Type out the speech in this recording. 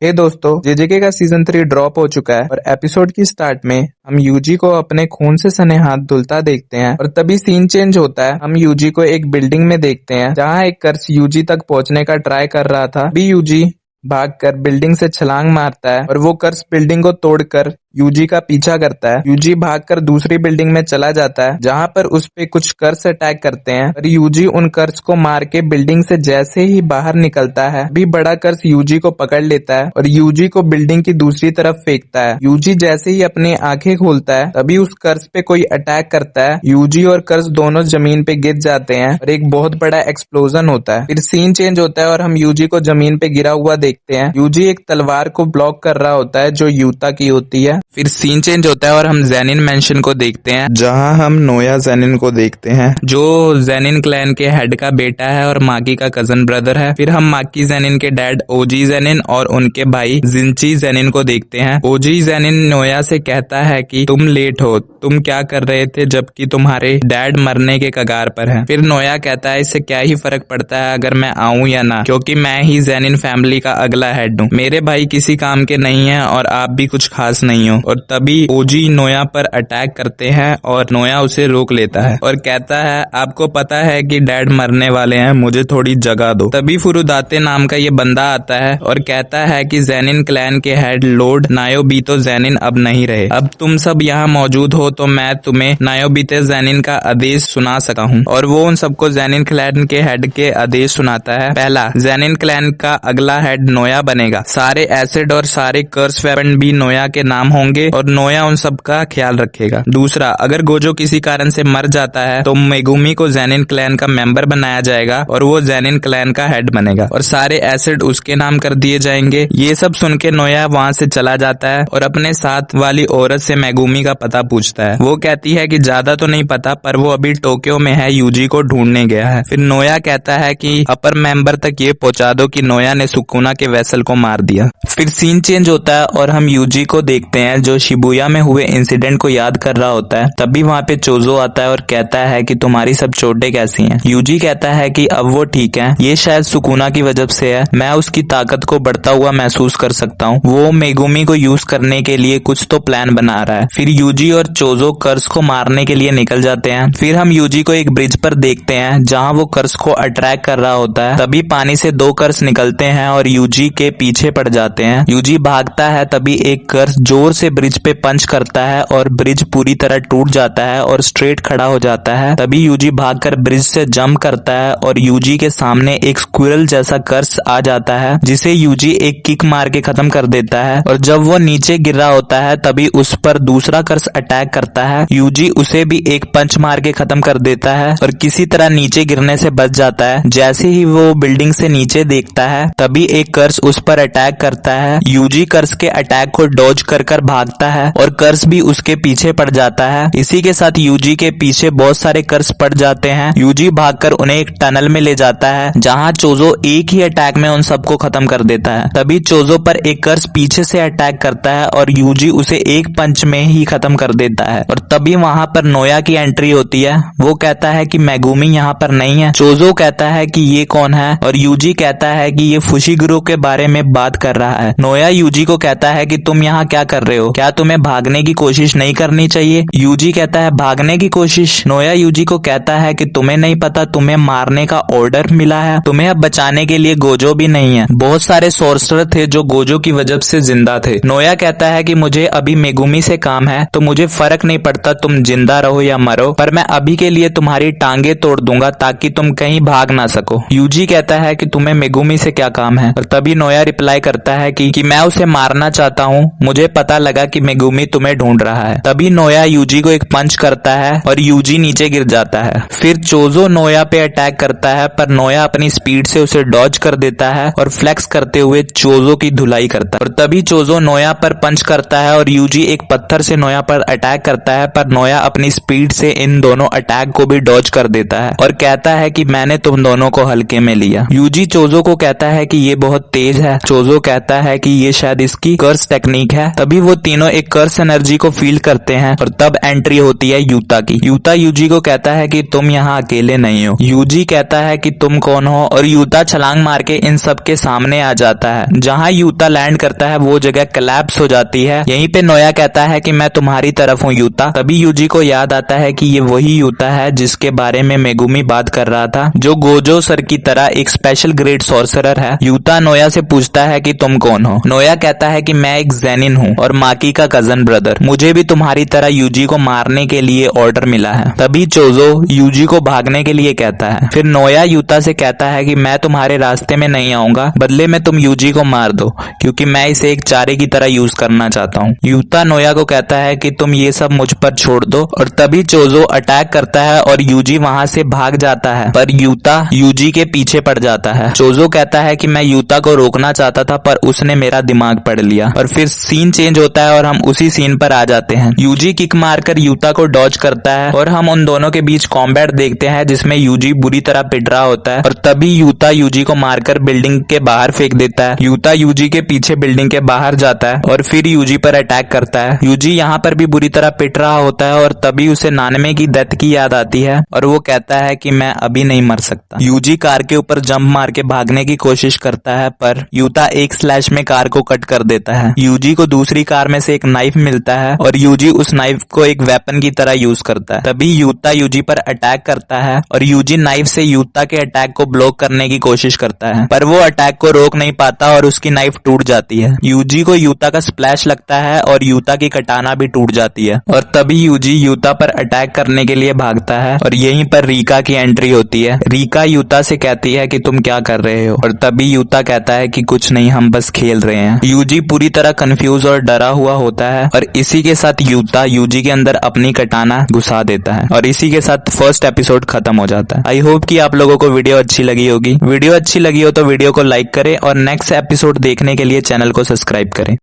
हे दोस्तों, जेजेके का season 3 drop हो चुका है और एपिसोड की स्टार्ट में हम यूजी को अपने खून से सने हाथ धुलता देखते हैं और तभी सीन चेंज होता है। हम यूजी को एक बिल्डिंग में देखते हैं जहां एक कर्स यूजी तक पहुंचने का ट्राई कर रहा था। भी यूजी भागकर बिल्डिंग से छलांग मारता है और वो कर्स बिल्डिंग को तोड़कर यूजी का पीछा करता है। यूजी भागकर दूसरी बिल्डिंग में चला जाता है जहां पर उस पे कुछ कर्स अटैक करते हैं और यूजी उन कर्स को मार के बिल्डिंग से जैसे ही बाहर निकलता है भी बड़ा कर्स यूजी को पकड़ लेता है और यूजी को बिल्डिंग की दूसरी तरफ फेंकता है। यूजी जैसे ही अपनी आंखें खोलता है तभी उस कर्स पे कोई अटैक करता है। यूजी और कर्स दोनों जमीन पे गिर जाते हैं और एक बहुत बड़ा एक्सप्लोजन होता है। फिर सीन चेंज होता है और हम यूजी को जमीन पे गिरा हुआ देखते हैं। यूजी एक तलवार को ब्लॉक कर रहा होता है जो यूता की होती है। फिर सीन चेंज होता है और हम जेनिन मेंशन को देखते हैं जहां हम नोया जेनिन को देखते हैं जो जेनिन क्लैन के हेड का बेटा है और माकी का कजन ब्रदर है। फिर हम माकी जेनिन के डैड ओजी जेनिन और उनके भाई जिंची जेनिन को देखते हैं। ओजी जेनिन नोया से कहता है कि तुम लेट हो, तुम क्या कर रहे थे जबकि तुम्हारे डैड मरने के कगार पर है। फिर नोया कहता है इससे क्या ही फर्क पड़ता है अगर मैं आऊं या ना, क्योंकि मैं ही जेनिन फैमिली का अगला हेड हूँ। मेरे भाई किसी काम के नहीं है और आप भी कुछ खास नहीं हो। और तभी ओजी नोया पर अटैक करते हैं और नोया उसे रोक लेता है और कहता है आपको पता है कि डैड मरने वाले हैं, मुझे थोड़ी जगह दो। तभी फुरुदाते नाम का ये बंदा आता है और कहता है कि जेनिन क्लैन के हेड लॉर्ड नायोबीतो जेनिन अब नहीं रहे। अब तुम सब यहाँ मौजूद हो तो मैं तुम्हें नायोबीते जेनिन का आदेश सुना सका हूँ। और वो उन सबको जेनिन क्लैन के हेड के आदेश सुनाता है। पहला, जेनिन क्लैन का अगला हेड नोया बनेगा। सारे एसिड और सारे कर्स वेपन भी नोया के नाम होंगे और नोया उन सब का ख्याल रखेगा। दूसरा, अगर गोजो किसी कारण से मर जाता है तो मेगुमी को जेनिन क्लैन का मेंबर बनाया जाएगा और वो जेनिन क्लैन का हेड बनेगा और सारे एसिड उसके नाम कर दिए जाएंगे। ये सब सुन के नोया वहाँ से चला जाता है और अपने साथ वाली औरत से मेगुमी का पता पूछता है। वो कहती है कि ज्यादा तो नहीं पता पर वो अभी टोक्यो में है, यूजी को ढूंढने गया है। फिर नोया कहता है कि अपर मेंबर तक ये पहुंचा दो कि नोया ने सुकुना के वेसल को मार दिया। फिर सीन चेंज होता है और हम यूजी को देखते हैं जो शिबुया में हुए इंसिडेंट को याद कर रहा होता है। तभी वहाँ पे चोजो आता है और कहता है कि तुम्हारी सब चोटें कैसी हैं। यूजी कहता है कि अब वो ठीक है, ये शायद सुकुना की वजह से है, मैं उसकी ताकत को बढ़ता हुआ महसूस कर सकता हूँ। वो मेगुमी को यूज करने के लिए कुछ तो प्लान बना रहा है। फिर यूजी और चोजो कर्स को मारने के लिए निकल जाते हैं। फिर हम यूजी को एक ब्रिज पर देखते हैं जहाँ वो कर्स को अट्रैक्ट कर रहा होता है। तभी पानी से दो कर्स निकलते हैं और यूजी के पीछे पड़ जाते हैं। यूजी भागता है तभी एक कर्स जोर से ब्रिज पे पंच करता है और ब्रिज पूरी तरह टूट जाता है और स्ट्रेट खड़ा हो जाता है। तभी यूजी भागकर ब्रिज से जंप करता है और यूजी के सामने एक स्क्विरल जैसा कर्स आ जाता है जिसे यूजी एक किक मार के खत्म कर देता है। और जब वो नीचे गिर रहा होता है तभी उस पर दूसरा कर्स अटैक करता है। यूजी उसे भी एक पंच मार के खत्म कर देता है और किसी तरह नीचे गिरने से बच जाता है। जैसे ही वो बिल्डिंग से नीचे देखता है तभी एक कर्स उस पर अटैक करता है। यूजी कर्स के अटैक को डॉज कर भागता है और कर्स भी उसके पीछे पड़ जाता है। इसी के साथ यूजी के पीछे बहुत सारे कर्स पड़ जाते हैं। यूजी भागकर उन्हें एक टनल में ले जाता है जहां चोजो एक ही अटैक में उन सबको खत्म कर देता है। तभी चोजो पर एक कर्स पीछे से अटैक करता है और यूजी उसे एक पंच में ही खत्म कर देता है। और तभी वहां पर नोया की एंट्री होती है। वो कहता है कि मेगुमी यहाँ पर नहीं है। चोजो कहता है कि ये कौन है और यूजी कहता है कि ये फुशिगुरो के बारे में बात कर रहा है। नोया यूजी को कहता है कि तुम यहाँ क्या कर रहे हो, क्या तुम्हें भागने की कोशिश नहीं करनी चाहिए। यूजी कहता है भागने की कोशिश। नोया यूजी को कहता है कि तुम्हें नहीं पता तुम्हें मारने का ऑर्डर मिला है, तुम्हें अब बचाने के लिए गोजो भी नहीं है। बहुत सारे सोर्सर थे जो गोजो की वजह से जिंदा थे। नोया कहता है कि मुझे अभी मेगुमी से काम है तो मुझे फर्क नहीं पड़ता तुम जिंदा रहो या मरो, पर मैं अभी के लिए तुम्हारी टांगे तोड़ दूंगा ताकि तुम कहीं भाग ना सको। यूजी कहता है कि तुम्हें मेगुमी से क्या काम है और तभी नोया रिप्लाई करता है कि मैं उसे मारना चाहता हूँ, मुझे पता लगा कि मेगुमी तुम्हें ढूंढ रहा है। तभी नोया यूजी को एक पंच करता है और यूजी नीचे गिर जाता है। फिर चोजो नोया पे अटैक करता है पर नोया अपनी स्पीड से उसे डॉज कर देता है और फ्लेक्स करते हुए चोजो की धुलाई करता है। और तभी चोजो नोया पर पंच करता है और यूजी एक पत्थर से नोया पर अटैक करता है पर नोया अपनी स्पीड से इन दोनों अटैक को भी डॉज कर देता है और कहता है कि मैंने तुम दोनों को हल्के में लिया। यूजी चोजो को कहता है कि ये बहुत तेज है। चोजो कहता है कि ये शायद इसकी कर्स टेक्निक है। तभी वो तीनों एक कर्स एनर्जी को फील करते हैं और तब एंट्री होती है यूता की। यूता यूजी को कहता है कि तुम यहाँ अकेले नहीं हो। यूजी कहता है कि तुम कौन हो और यूता छलांग मार के इन सब के सामने आ जाता है। जहाँ यूता लैंड करता है वो जगह कोलैप्स हो जाती है। यहीं पे नोया कहता है कि मैं तुम्हारी तरफ हूँ यूता। तभी यूजी को याद आता है कि ये वही यूता है जिसके बारे में मेगुमी बात कर रहा था, जो गोजो सर की तरह एक स्पेशल ग्रेट सॉर्सरर है। यूता नोया से पूछता है कि तुम कौन हो। नोया कहता है कि मैं एक ज़ेनिन हूँ और माकी का कजन ब्रदर। मुझे भी तुम्हारी तरह यूजी को मारने के लिए ऑर्डर मिला है। तभी चोजो यूजी को भागने के लिए कहता है। फिर नोया यूता से कहता है कि मैं तुम्हारे रास्ते में नहीं आऊंगा, बदले में तुम यूजी को मार दो क्योंकि मैं इसे एक चारे की तरह यूज करना चाहता हूँ। यूता नोया को कहता है कि तुम ये सब मुझ पर छोड़ दो और तभी चोजो अटैक करता है और यूजी वहां से भाग जाता है, पर यूता यूजी के पीछे पड़ जाता है। चोजो कहता है कि मैं यूता को रोकना चाहता था पर उसने मेरा दिमाग पढ़ लिया। और फिर सीन चेंज होता है और हम उसी सीन पर आ जाते हैं। यूजी किक मारकर यूता को डॉज करता है और हम उन दोनों के बीच कॉम्बैट देखते हैं जिसमें यूजी बुरी तरह पिट रहा होता है और तभी यूता यूजी को मारकर बिल्डिंग के बाहर फेंक देता है। यूता यूजी के पीछे बिल्डिंग के बाहर जाता है और फिर यूजी पर अटैक करता है। यूजी यहाँ पर भी बुरी तरह पिट रहा होता है और तभी उसे नानमे की डेथ की याद आती है और वो कहता है कि मैं अभी नहीं मर सकता। यूजी कार के ऊपर जंप मार के भागने की कोशिश करता है पर यूता एक स्लैश में कार को कट कर देता है। यूजी को दूसरी कार में से एक नाइफ मिलता है और यूजी उस नाइफ को एक वेपन की तरह यूज करता है। तभी यूता यूजी पर अटैक करता है और यूजी नाइफ से यूता के अटैक को ब्लॉक करने की कोशिश करता है, पर वो अटैक को रोक नहीं पाता और उसकी नाइफ टूट जाती है। यूजी को यूता का स्प्लैश लगता है और यूता की कटाना भी टूट जाती है और तभी यूजी यूता पर अटैक करने के लिए भागता है और यहीं पर रीका की एंट्री होती है। रीका यूता से कहती है कि तुम क्या कर रहे हो और तभी यूता कहता है कि कुछ नहीं, हम बस खेल रहे हैं। यूजी पूरी तरह कंफ्यूज और डरा हुआ होता है और इसी के साथ यूता यूजी के अंदर अपनी कटाना घुसा देता है और इसी के साथ फर्स्ट एपिसोड खत्म हो जाता है। आई होप कि आप लोगों को वीडियो अच्छी लगी होगी। वीडियो अच्छी लगी हो तो वीडियो को लाइक करें और नेक्स्ट एपिसोड देखने के लिए चैनल को सब्सक्राइब करें।